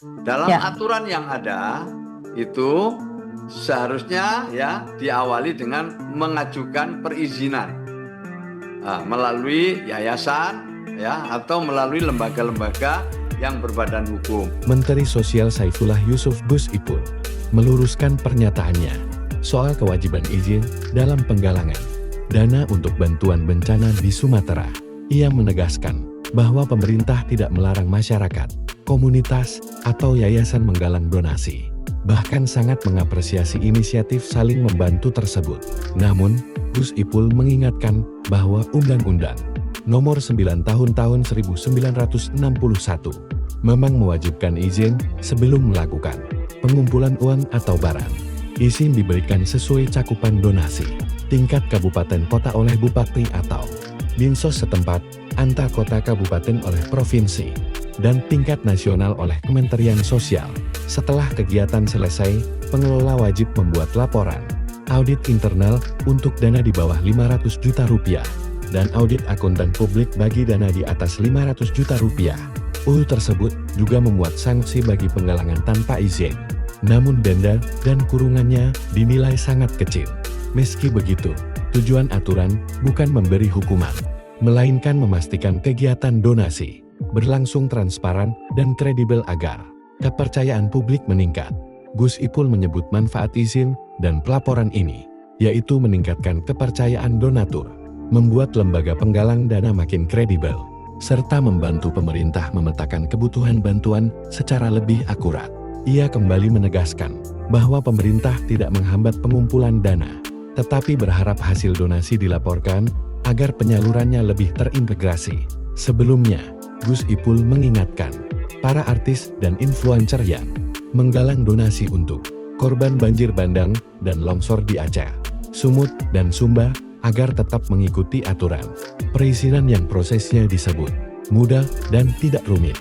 Dalam Ya. aturan yang ada itu seharusnya ya diawali dengan mengajukan perizinan melalui yayasan ya atau melalui lembaga-lembaga yang berbadan hukum. Menteri Sosial Saifullah Yusuf Gus Ipul meluruskan pernyataannya soal kewajiban izin dalam penggalangan dana untuk bantuan bencana di Sumatera. Ia menegaskan bahwa pemerintah tidak melarang masyarakat, komunitas, atau yayasan menggalang donasi. Bahkan sangat mengapresiasi inisiatif saling membantu tersebut. Namun, Gus Ipul mengingatkan bahwa Undang-Undang Nomor 9 Tahun 1961 memang mewajibkan izin sebelum melakukan pengumpulan uang atau barang. Izin diberikan sesuai cakupan donasi, tingkat kabupaten kota oleh bupati atau dinsos setempat, antar kota kabupaten oleh provinsi, dan tingkat nasional oleh Kementerian Sosial. Setelah kegiatan selesai, pengelola wajib membuat laporan audit internal untuk dana di bawah 500 juta rupiah dan audit akuntan publik bagi dana di atas 500 juta rupiah. UU tersebut juga memuat sanksi bagi penggalangan tanpa izin. Namun denda dan kurungannya dinilai sangat kecil. Meski begitu, tujuan aturan bukan memberi hukuman, melainkan memastikan kegiatan donasi berlangsung transparan dan kredibel agar kepercayaan publik meningkat. Gus Ipul menyebut manfaat izin dan pelaporan ini, yaitu meningkatkan kepercayaan donatur, membuat lembaga penggalang dana makin kredibel, serta membantu pemerintah memetakan kebutuhan bantuan secara lebih akurat. Ia kembali menegaskan bahwa pemerintah tidak menghambat pengumpulan dana, tetapi berharap hasil donasi dilaporkan agar penyalurannya lebih terintegrasi. Sebelumnya, Gus Ipul mengingatkan para artis dan influencer yang menggalang donasi untuk korban banjir bandang dan longsor di Aceh, Sumut, dan Sumba agar tetap mengikuti aturan perizinan yang prosesnya disebut mudah dan tidak rumit.